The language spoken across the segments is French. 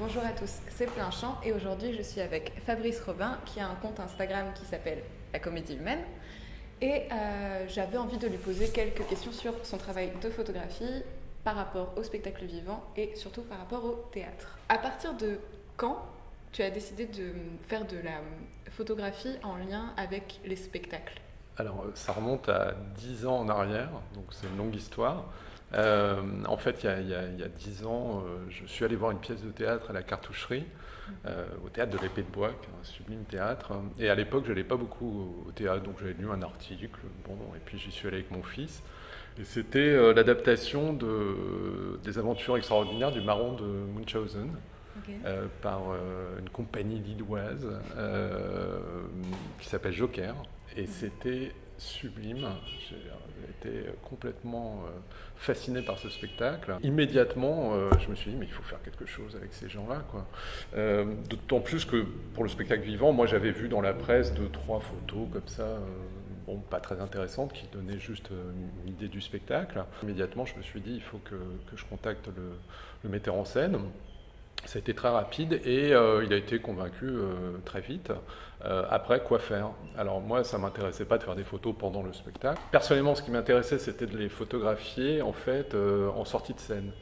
Bonjour à tous, c'est Plein Champ et aujourd'hui je suis avec Fabrice Robin qui a un compte Instagram qui s'appelle La Comédie Humaine et j'avais envie de lui poser quelques questions sur son travail de photographie par rapport au spectacle vivant et surtout par rapport au théâtre. À partir de quand tu as décidé de faire de la photographie en lien avec les spectacles? Alors, ça remonte à 10 ans en arrière, donc c'est une longue histoire. En fait, il y a 10 ans, je suis allé voir une pièce de théâtre à la Cartoucherie, au théâtre de l'Épée de Bois, qui est un sublime théâtre. Et à l'époque, je n'allais pas beaucoup au théâtre, donc j'avais lu un article, et puis j'y suis allé avec mon fils. Et c'était l'adaptation des aventures extraordinaires du Baron de Munchausen. Okay. Par une compagnie lilloise qui s'appelle Joker. Et c'était sublime. J'ai été complètement fasciné par ce spectacle. Immédiatement, je me suis dit, mais il faut faire quelque chose avec ces gens-là, quoi. D'autant plus que pour le spectacle vivant, moi j'avais vu dans la presse 2-3 photos comme ça, pas très intéressantes, qui donnaient juste une idée du spectacle. Immédiatement, je me suis dit, il faut que je contacte le metteur en scène. Ça a été très rapide et il a été convaincu très vite. Après, quoi faire? Alors moi, ça ne m'intéressait pas de faire des photos pendant le spectacle. Personnellement, ce qui m'intéressait, c'était de les photographier en fait en sortie de scène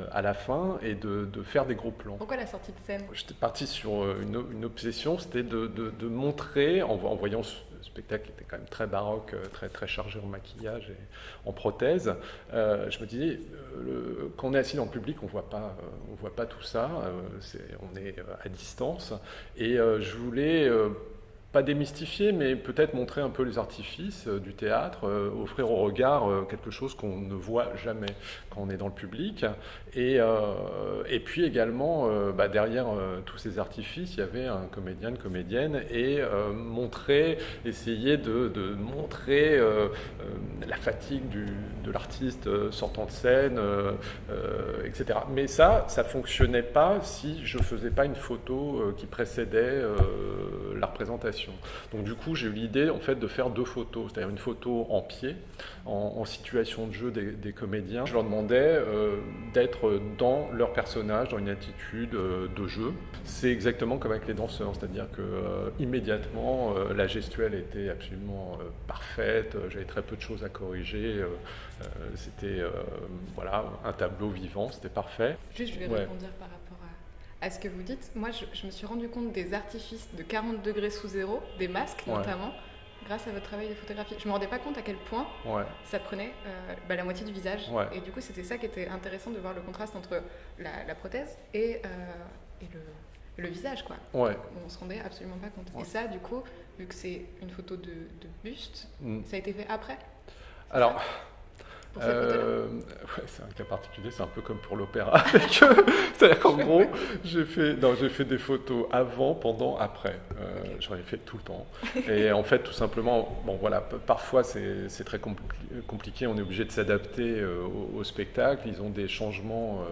à la fin et de faire des gros plans. Pourquoi la sortie de scène? J'étais parti sur une obsession, c'était de montrer, en voyant ce spectacle qui était quand même très baroque, très chargé en maquillage et en prothèse, je me disais, quand on est assis dans le public, on voit pas tout ça, on est à distance, et je voulais pas démystifier, mais peut-être montrer un peu les artifices du théâtre, offrir au regard quelque chose qu'on ne voit jamais quand on est dans le public. Et puis également, derrière tous ces artifices, il y avait un comédien, une comédienne, et essayer de montrer la fatigue de l'artiste sortant de scène, etc. Mais ça fonctionnait pas si je faisais pas une photo qui précédait la représentation. Donc du coup, j'ai eu l'idée en fait de faire 2 photos, c'est-à-dire une photo en pied, en situation de jeu des comédiens. Je leur demandais d'être dans leur personnage, dans une attitude de jeu. C'est exactement comme avec les danseurs, c'est-à-dire que immédiatement la gestuelle était absolument parfaite. J'avais très peu de choses à corriger. C'était un tableau vivant, c'était parfait. Juste, je vais répondre par rapport à ce que vous dites. Moi, je me suis rendu compte des artifices de 40 degrés sous zéro, des masques notamment, grâce à votre travail de photographie. Je ne me rendais pas compte à quel point ça prenait la moitié du visage. Et du coup, c'était ça qui était intéressant de voir le contraste entre la prothèse et le visage, quoi. On ne se rendait absolument pas compte. Et ça, du coup, vu que c'est une photo de buste, ça a été fait après? Alors... c'est un cas particulier, c'est un peu comme pour l'opéra. C'est-à-dire qu'en gros, j'ai fait des photos avant, pendant, après. J'en ai fait tout le temps. Et en fait, tout simplement, parfois c'est très compliqué, on est obligé de s'adapter au spectacle. Ils ont des changements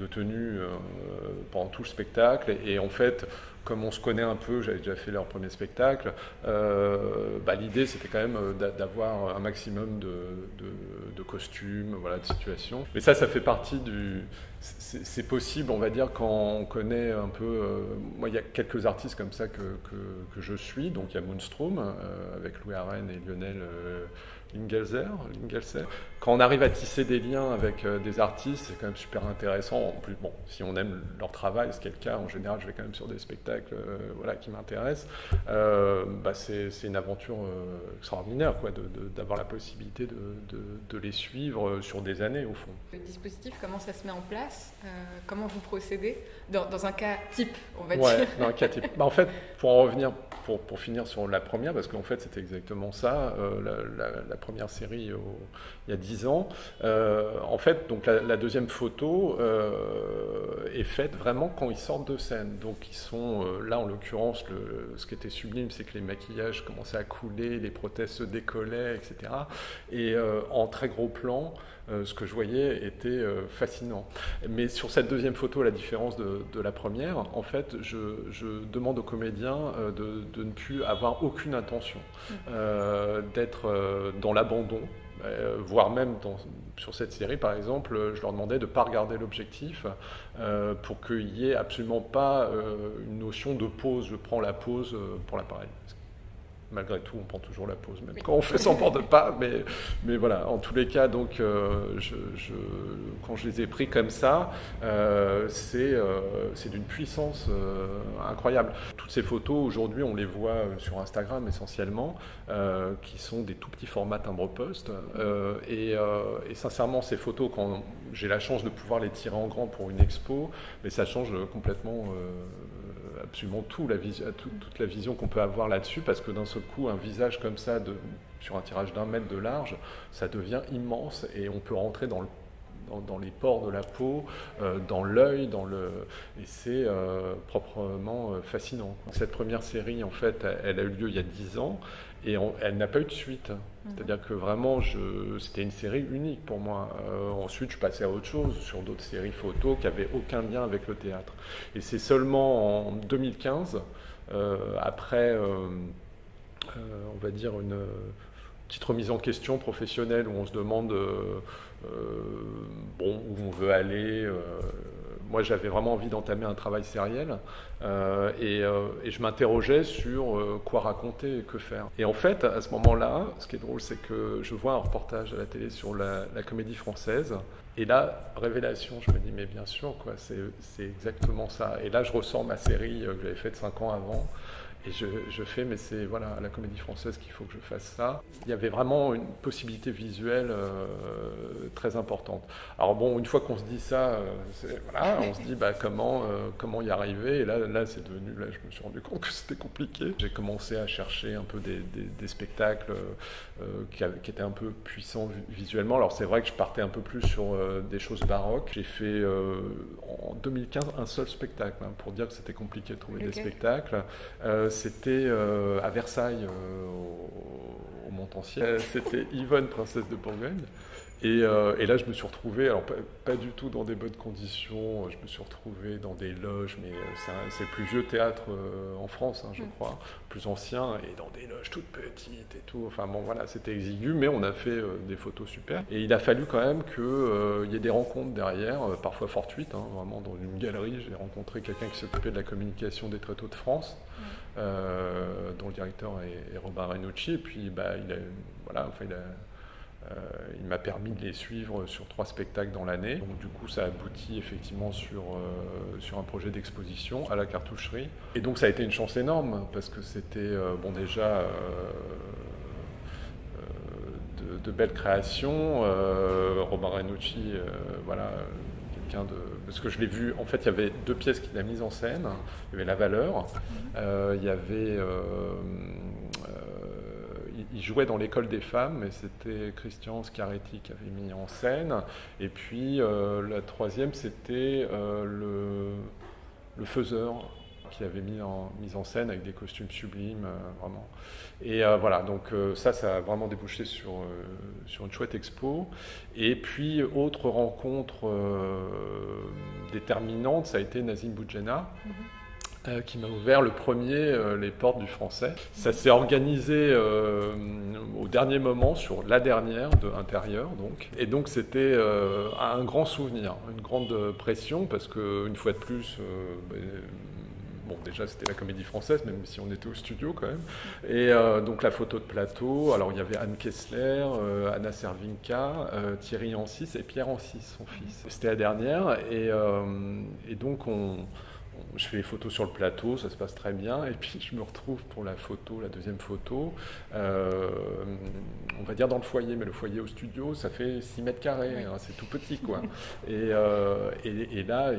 de tenue pendant tout le spectacle. Et en fait, comme on se connaît un peu, j'avais déjà fait leur premier spectacle, l'idée c'était quand même d'avoir un maximum de costumes, de situations. Mais ça fait partie du... C'est possible, on va dire, quand on connaît un peu... moi, il y a quelques artistes comme ça que je suis. Donc il y a Moonstrom, avec Louis Arène et Lionel Lingelser. Quand on arrive à tisser des liens avec des artistes, c'est quand même super intéressant. En plus, si on aime leur travail, ce qui est le cas, en général, je vais quand même sur des spectacles qui m'intéressent. C'est une aventure extraordinaire, quoi, d'avoir la possibilité de les suivre sur des années, au fond. Le dispositif, comment ça se met en place? Comment vous procédez dans un cas type, on va dire? Dans un cas type. En fait, pour en revenir, pour finir sur la première, parce qu'en fait, c'était exactement ça, la première série il y a 10 ans. En fait, donc la deuxième photo est faite vraiment quand ils sortent de scène. Donc ils sont là, en l'occurrence, ce qui était sublime, c'est que les maquillages commençaient à couler, les prothèses se décollaient, etc. Et en très gros plan, ce que je voyais était fascinant. Mais sur cette deuxième photo, à la différence de la première, en fait, je demande aux comédiens de ne plus avoir aucune intention, d'être dans l'abandon, voire même sur cette série, par exemple, je leur demandais de ne pas regarder l'objectif pour qu'il n'y ait absolument pas une notion de pause. Je prends la pause pour l'appareil. Malgré tout, on prend toujours la pause, même quand on fait semblant de pas. Mais voilà, en tous les cas, donc, quand je les ai pris comme ça, c'est d'une puissance incroyable. Toutes ces photos, aujourd'hui, on les voit sur Instagram essentiellement, qui sont des tout petits formats timbre-poste. Et sincèrement, ces photos, quand j'ai la chance de pouvoir les tirer en grand pour une expo, mais ça change complètement absolument toute la vision qu'on peut avoir là-dessus, parce que d'un seul coup, un visage comme ça, sur un tirage d'1 mètre de large, ça devient immense et on peut rentrer dans les pores de la peau, dans l'œil, et c'est proprement fascinant. Cette première série, en fait, elle a eu lieu il y a 10 ans et elle n'a pas eu de suite. C'est-à-dire que vraiment, c'était une série unique pour moi. Ensuite, je passais à autre chose, sur d'autres séries photos qui n'avaient aucun lien avec le théâtre. Et c'est seulement en 2015, après, on va dire, une petite remise en question professionnelle où on se demande où on veut aller. Moi, j'avais vraiment envie d'entamer un travail sériel et je m'interrogeais sur quoi raconter et que faire. Et en fait, à ce moment-là, ce qui est drôle, c'est que je vois un reportage à la télé sur la Comédie Française. Et là, révélation, je me dis, mais bien sûr, quoi, c'est exactement ça. Et là, je ressors ma série que j'avais faite 5 ans avant. Et je fais, mais c'est voilà, à la Comédie Française qu'il faut que je fasse ça. Il y avait vraiment une possibilité visuelle très importante. Alors bon, une fois qu'on se dit ça, voilà, on se dit comment y arriver. Et là, c'est devenu, là, je me suis rendu compte que c'était compliqué. J'ai commencé à chercher un peu des spectacles qui étaient un peu puissants visuellement. Alors c'est vrai que je partais un peu plus sur des choses baroques. J'ai fait en 2015 un seul spectacle, hein, pour dire que c'était compliqué de trouver des spectacles. C'était à Versailles, au Montansier. C'était Yvonne, princesse de Bourgogne. Et là, je me suis retrouvé, alors pas du tout dans des bonnes conditions, je me suis retrouvé dans des loges, mais c'est le plus vieux théâtre en France, hein, je crois, plus ancien, et dans des loges toutes petites et tout. Enfin bon, voilà, c'était exigu, mais on a fait des photos super. Et il a fallu quand même qu'il y ait des rencontres derrière, parfois fortuites, hein, vraiment dans une galerie. J'ai rencontré quelqu'un qui s'occupait de la communication des Tréteaux de France, dont le directeur est Robin Renucci, et puis il m'a permis de les suivre sur 3 spectacles dans l'année. Donc du coup, ça aboutit effectivement sur un projet d'exposition à la Cartoucherie. Et donc ça a été une chance énorme, parce que c'était déjà de belles créations. Robin Renucci, voilà, quelqu'un de... Parce que je l'ai vu, en fait, il y avait 2 pièces qu'il a mises en scène. Il y avait La Valeur, il y avait... il jouait dans l'école des femmes, et c'était Christian Scaretti qui avait mis en scène. Et puis la 3e, c'était le Faiseur, qui avait mis en scène avec des costumes sublimes, vraiment. Et voilà, donc ça a vraiment débouché sur une chouette expo. Et puis, autre rencontre déterminante, ça a été Nazim Boudjena, qui m'a ouvert le premier les portes du français. Ça s'est organisé au dernier moment, sur la dernière de Intérieur, donc. Et donc c'était un grand souvenir, une grande pression, parce qu'une fois de plus, déjà c'était la Comédie Française, même si on était au studio quand même. Et donc la photo de plateau, alors il y avait Anne Kessler, Anna Servinka, Thierry Ancis et Pierre Ancis, son fils. C'était la dernière, et donc je fais les photos sur le plateau, ça se passe très bien, et puis je me retrouve pour la 2e photo, on va dire dans le foyer, mais le foyer au studio, ça fait 6 mètres carrés, hein, c'est tout petit, quoi. Et là,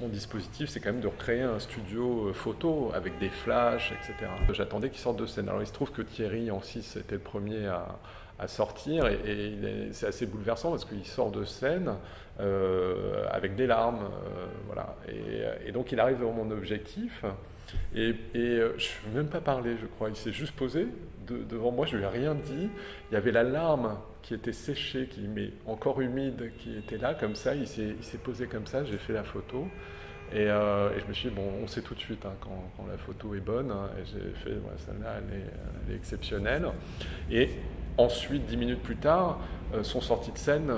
mon dispositif, c'est quand même de recréer un studio photo avec des flashs, etc. J'attendais qu'il sorte de scène. Alors il se trouve que Thierry Ancis était le premier à sortir, et c'est assez bouleversant parce qu'il sort de scène avec des larmes, voilà. Et donc il arrive devant mon objectif, et je ne lui ai même pas parlé, je crois. Il s'est juste posé devant moi, je ne lui ai rien dit. Il y avait la larme qui était séchée, mais encore humide, qui était là, comme ça. Il s'est posé comme ça, j'ai fait la photo. Et je me suis dit, bon, on sait tout de suite, hein, quand la photo est bonne, hein, et j'ai fait, celle-là, elle est exceptionnelle. Et Ensuite, 10 minutes plus tard, sont sortis de scène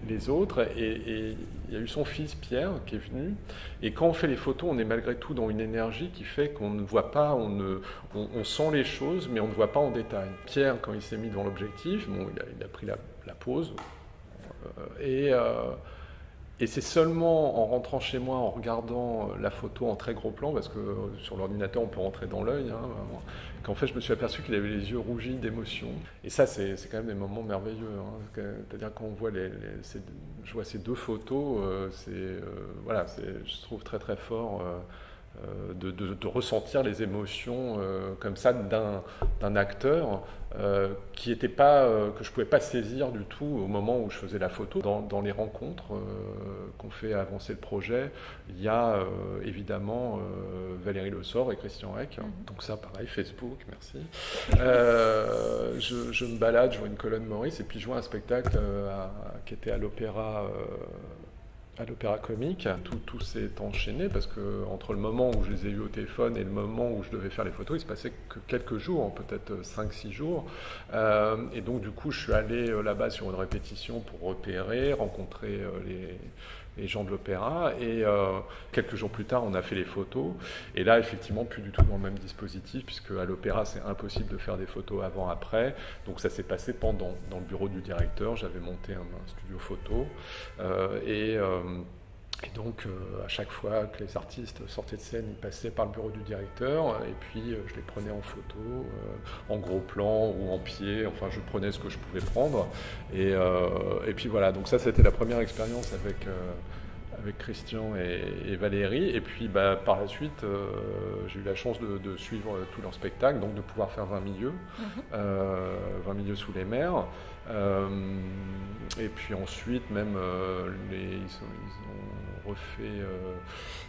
les autres, et il y a eu son fils Pierre qui est venu, et quand on fait les photos, on est malgré tout dans une énergie qui fait qu'on ne voit pas, on sent les choses, mais on ne voit pas en détail. Pierre, quand il s'est mis devant l'objectif, bon, il a pris la pose, et c'est seulement en rentrant chez moi, en regardant la photo en très gros plan, parce que sur l'ordinateur on peut rentrer dans l'œil, qu'en fait je me suis aperçu qu'il avait les yeux rougis d'émotion. Et ça c'est quand même des moments merveilleux. C'est-à-dire quand on voit je vois ces deux photos, voilà, je trouve très très fort. De ressentir les émotions comme ça d'un acteur qui était pas, que je ne pouvais pas saisir du tout au moment où je faisais la photo. Dans les rencontres qu'on fait avancer le projet, il y a évidemment Valérie Le Sort et Christian Eck. Donc ça, pareil, Facebook, merci. Je me balade, je vois une colonne Maurice, et puis je vois un spectacle qui était à l'Opéra Comique. Tout s'est enchaîné parce que entre le moment où je les ai eus au téléphone et le moment où je devais faire les photos, il se passait que quelques jours, peut-être 5-6 jours. Et donc du coup, je suis allé là-bas sur une répétition pour repérer, rencontrer les gens de l'opéra, et quelques jours plus tard on a fait les photos, et là effectivement plus du tout dans le même dispositif, puisque à l'opéra c'est impossible de faire des photos avant-après, donc ça s'est passé dans le bureau du directeur. J'avais monté un studio photo, et donc à chaque fois que les artistes sortaient de scène, ils passaient par le bureau du directeur, et puis je les prenais en photo, en gros plan ou en pied, enfin je prenais ce que je pouvais prendre, et puis voilà, donc ça c'était la première expérience avec Christian et Valérie, et puis par la suite j'ai eu la chance de suivre tout leur spectacle, donc de pouvoir faire 20 milieux, 20 milieux sous les mers, et puis ensuite même ils ont refait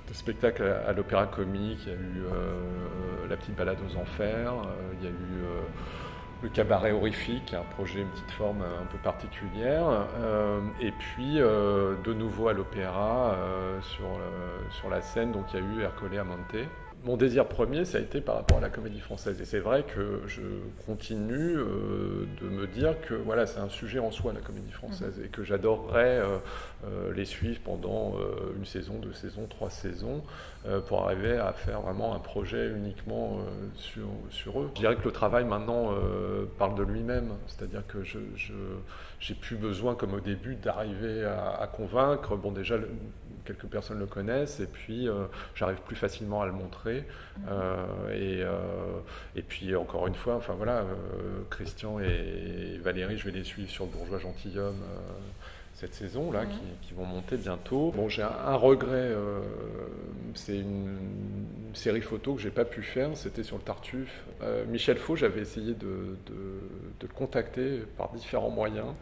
des spectacles à l'Opéra Comique. Il y a eu La Petite Balade aux Enfers, il y a eu le Cabaret Horrifique, un projet, une petite forme un peu particulière, et puis de nouveau à l'opéra, sur la scène, donc il y a eu Ercole Amante. Mon désir premier, ça a été par rapport à la Comédie Française, et c'est vrai que je continue de me dire que voilà, c'est un sujet en soi, la Comédie Française, et que j'adorerais les suivre pendant une saison, 2 saisons, 3 saisons, pour arriver à faire vraiment un projet uniquement sur eux. Je dirais que le travail maintenant parle de lui-même, c'est-à-dire que j'ai plus besoin, comme au début, d'arriver à convaincre. Bon, déjà, quelques personnes le connaissent, et puis j'arrive plus facilement à le montrer. Et puis encore une fois, enfin voilà, Christian et Valérie, je vais les suivre sur le Bourgeois Gentilhomme cette saison-là, qui vont monter bientôt. Bon, j'ai un regret, c'est une série photo que j'ai pas pu faire, c'était sur le Tartuffe. Michel Faux, j'avais essayé de le contacter par différents moyens.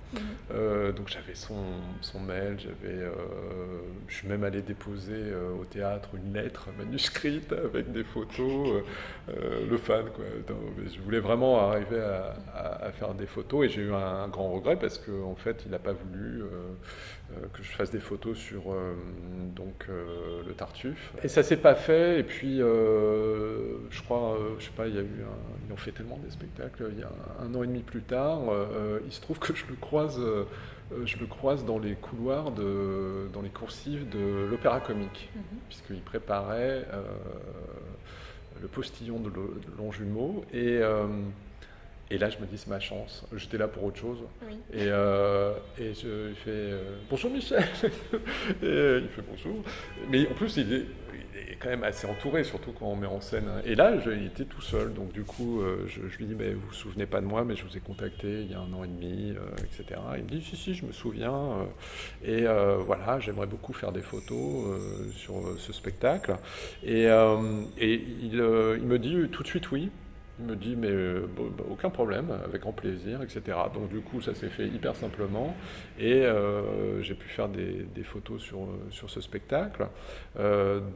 Donc j'avais son mail, je suis même allé déposer au théâtre une lettre manuscrite avec des photos, le fan, quoi. Je voulais vraiment arriver à faire des photos, et j'ai eu un grand regret parce qu'en fait il n'a pas voulu que je fasse des photos sur le Tartuffe. Et ça s'est pas fait, et puis je crois, je sais pas, ils ont fait tellement des spectacles, il y a 1 an et demi plus tard, il se trouve que je le croise dans les couloirs, dans les coursives de l'Opéra Comique, puisqu'il préparait le postillon de Longjumeau, et là, je me dis, c'est ma chance. J'étais là pour autre chose. Oui. Et je fais bonjour Michel. Et il fait bonjour. Mais en plus, il est quand même assez entouré, surtout quand on met en scène. Et là, il était tout seul. Donc du coup, je lui dis, mais vous vous souvenez pas de moi, mais je vous ai contacté il y a 1 an et demi, etc. Il me dit, si, je me souviens. Et voilà, j'aimerais beaucoup faire des photos sur ce spectacle. Et il me dit tout de suite oui. Il me dit, mais aucun problème, avec grand plaisir, etc. Donc du coup, ça s'est fait hyper simplement, et j'ai pu faire des photos sur ce spectacle,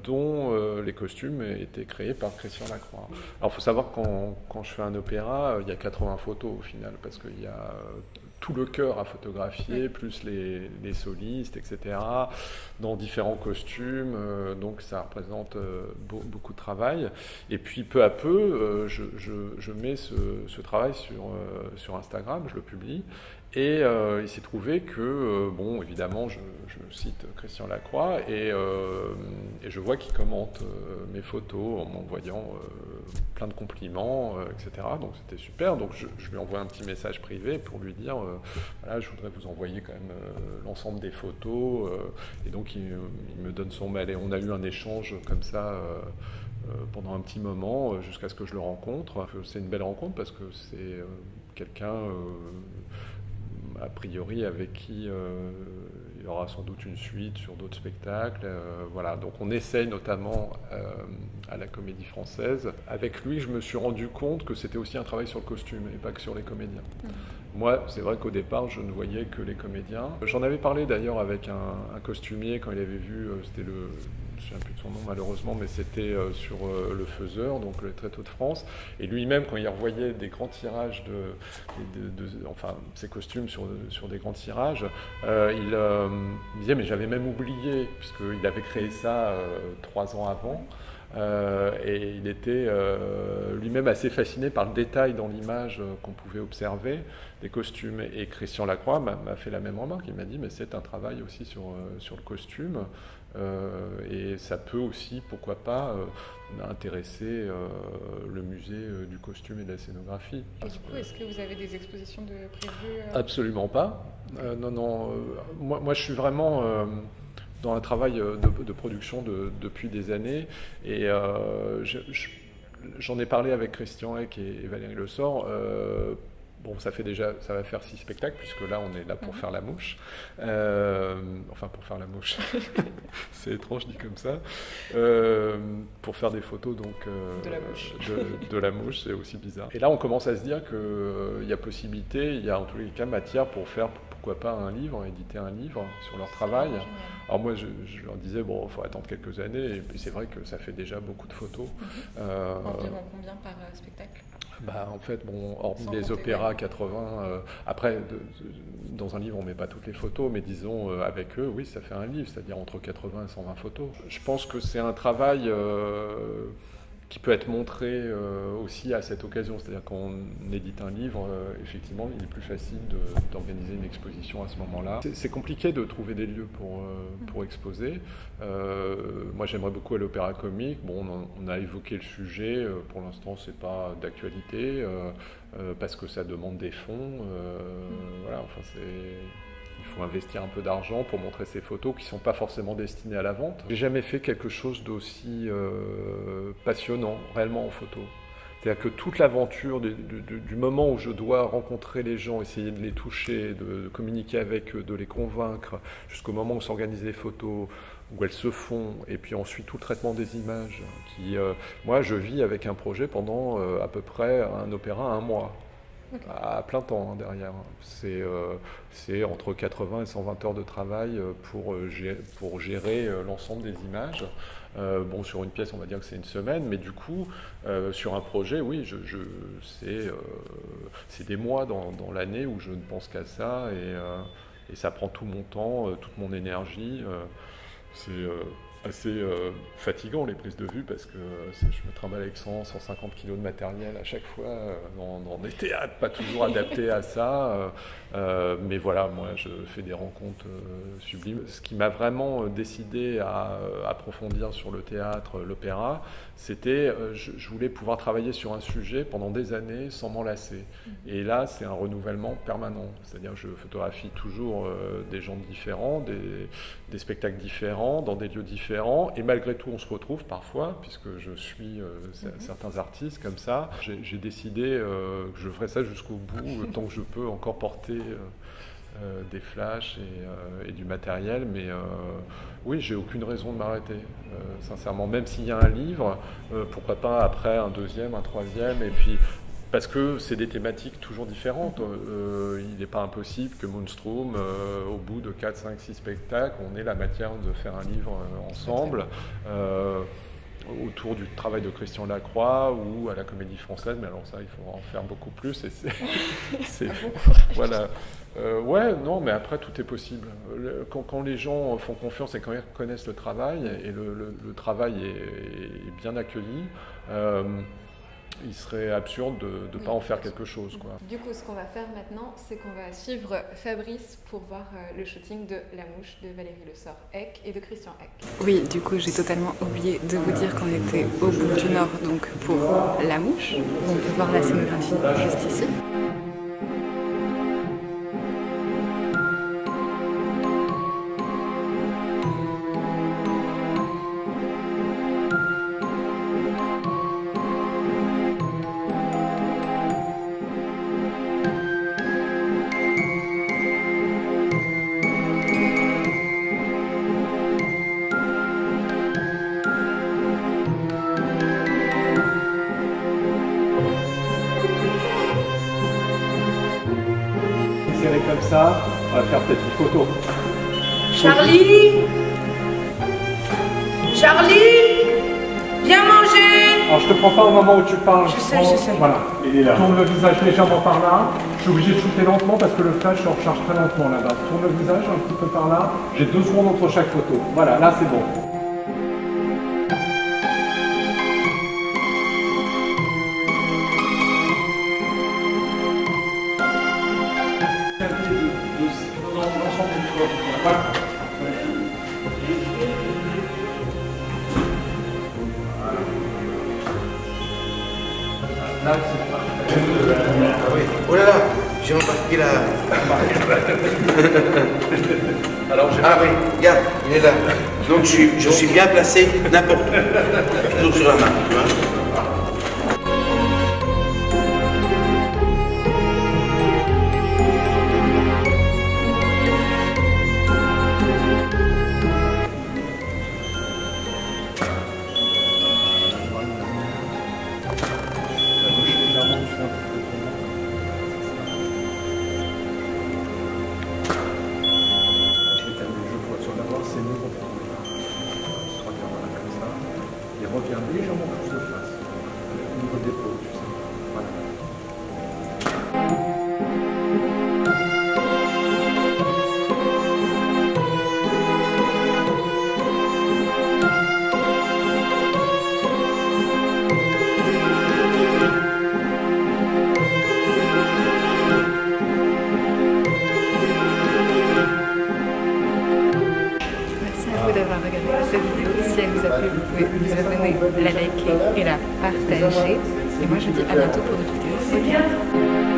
dont les costumes étaient créés par Christian Lacroix. Alors il faut savoir, quand je fais un opéra, il y a 80 photos au final, parce qu'il y a tout le chœur à photographier, plus les solistes, etc., dans différents costumes, donc ça représente beaucoup de travail. Et puis peu à peu, je mets ce travail sur Instagram, je le publie, et il s'est trouvé que, bon, évidemment, je cite Christian Lacroix, et je vois qu'il commente mes photos en m'envoyant plein de compliments, etc. Donc c'était super. Donc je lui envoie un petit message privé pour lui dire, voilà, je voudrais vous envoyer quand même l'ensemble des photos. Et donc il me donne son mail. Et on a eu un échange comme ça pendant un petit moment, jusqu'à ce que je le rencontre. C'est une belle rencontre parce que c'est quelqu'un... a priori avec qui il y aura sans doute une suite sur d'autres spectacles. Voilà. Donc on essaye notamment à la Comédie Française. Avec lui, je me suis rendu compte que c'était aussi un travail sur le costume et pas que sur les comédiens. Moi, c'est vrai qu'au départ, je ne voyais que les comédiens. J'en avais parlé d'ailleurs avec un costumier quand il avait vu, c'était je ne me souviens plus de son nom malheureusement, mais c'était sur Le Faiseur, donc le Tréteau de France. Et lui-même, quand il revoyait des grands tirages enfin, ses costumes sur des grands tirages, il me disait, mais j'avais même oublié, puisqu'il avait créé ça 3 ans avant. Et il était lui-même assez fasciné par le détail dans l'image qu'on pouvait observer des costumes. Et Christian Lacroix m'a fait la même remarque. Il m'a dit, mais c'est un travail aussi sur le costume. Et ça peut aussi, pourquoi pas, intéresser le musée du costume et de la scénographie. Et du coup, est-ce que vous avez des expositions prévues Absolument pas. Non. Moi, je suis vraiment... dans un travail de production depuis des années, et j'en ai parlé avec Christian Eck et Valérie Le Sort. Bon, ça va faire 6 spectacles, puisque là, on est là pour faire la mouche. Enfin, pour faire la mouche. C'est étrange dit comme ça. Pour faire des photos, donc, de la mouche, c'est aussi bizarre. Et là, on commence à se dire qu'il y a possibilité, il y a en tous les cas matière pour faire, pourquoi pas, un livre, éditer un livre sur leur travail. Alors moi, je leur disais, bon, il faut attendre quelques années, et puis c'est vrai que ça fait déjà beaucoup de photos. Environ combien par spectacle ? En fait, bon, hormis les opéras 80, après, dans un livre, on ne met pas toutes les photos, mais disons, avec eux, oui, ça fait un livre, c'est-à-dire entre 80 et 120 photos. Je pense que c'est un travail qui peut être montré aussi à cette occasion, c'est-à-dire quand on édite un livre, effectivement, il est plus facile d'organiser une exposition à ce moment-là. C'est compliqué de trouver des lieux pour exposer. Moi, j'aimerais beaucoup aller à l'Opéra Comique. Bon, on a évoqué le sujet. Pour l'instant, c'est pas d'actualité parce que ça demande des fonds. Voilà, enfin, il faut investir un peu d'argent pour montrer ces photos qui ne sont pas forcément destinées à la vente. J'ai jamais fait quelque chose d'aussi passionnant, réellement, en photo. C'est-à-dire que toute l'aventure du moment où je dois rencontrer les gens, essayer de les toucher, de communiquer avec eux, de les convaincre, jusqu'au moment où s'organisent les photos, où elles se font, et puis ensuite tout le traitement des images. Moi, je vis avec un projet pendant à peu près un opéra 1 mois. Okay. À plein temps derrière. C'est entre 80 et 120 heures de travail pour gérer l'ensemble des images. Bon, sur une pièce, on va dire que c'est 1 semaine, mais du coup, sur un projet, oui, c'est des mois dans l'année où je ne pense qu'à ça, et ça prend tout mon temps, toute mon énergie. C'est assez fatigant, les prises de vue, parce que je me trimballe avec 150 kilos de matériel à chaque fois dans des théâtres pas toujours adaptés à ça, mais voilà, moi je fais des rencontres sublimes. Ce qui m'a vraiment décidé à approfondir sur le théâtre, l'opéra, c'était je voulais pouvoir travailler sur un sujet pendant des années sans m'en lasser, et là c'est un renouvellement permanent, c'est-à-dire que je photographie toujours des gens différents, des spectacles différents, dans des lieux différents, et malgré tout on se retrouve parfois, puisque je suis certains artistes comme ça. J'ai décidé que je ferai ça jusqu'au bout, tant que je peux encore porter des flashs et du matériel, mais oui, j'ai aucune raison de m'arrêter, sincèrement, même s'il y a un livre, pourquoi pas après un 2e, un 3e, et puis parce que c'est des thématiques toujours différentes. Il n'est pas impossible que Moonstrom, au bout de 4, 5, 6 spectacles, on ait la matière de faire un livre ensemble. autour du travail de Christian Lacroix ou à la Comédie Française, mais alors ça, il faut en faire beaucoup plus. Et voilà. Ouais, non, mais après, tout est possible. Quand les gens font confiance et quand ils reconnaissent le travail, et le travail est bien accueilli, il serait absurde de ne pas en faire quelque chose, quoi. Du coup, ce qu'on va faire maintenant, c'est qu'on va suivre Fabrice pour voir le shooting de La Mouche de Valérie Le Sort-Eck et de Christian Eck. Oui, du coup, j'ai totalement oublié de vous dire qu'on était au bout du Nord, donc pour La Mouche. On peut voir la scénographie juste ici. Comme ça, on va faire peut-être une photo. Charlie, viens manger. Alors je te prends pas au moment où tu parles. Je sais. Voilà, il est là. Tourne le visage légèrement par là. Je suis obligé de shooter lentement parce que le flash se recharge très lentement là-bas. Tourne le visage un petit peu par là. J'ai 2 secondes entre chaque photo. Voilà, là c'est bon. Là, c'est parfait. Oh là là, j'ai embarqué la... Alors, ah oui, regarde, il est là. Donc je suis bien placé n'importe où. Toujours sur la main, tu vois. Revient légèrement plus de face, au niveau de l'épaule, tu sais. Voilà. Merci à vous d'avoir regardé cette vidéo. Si elle vous a plu, vous pouvez vous abonner, la liker et la partager. Et moi, je vous dis à bientôt pour d'autres vidéos.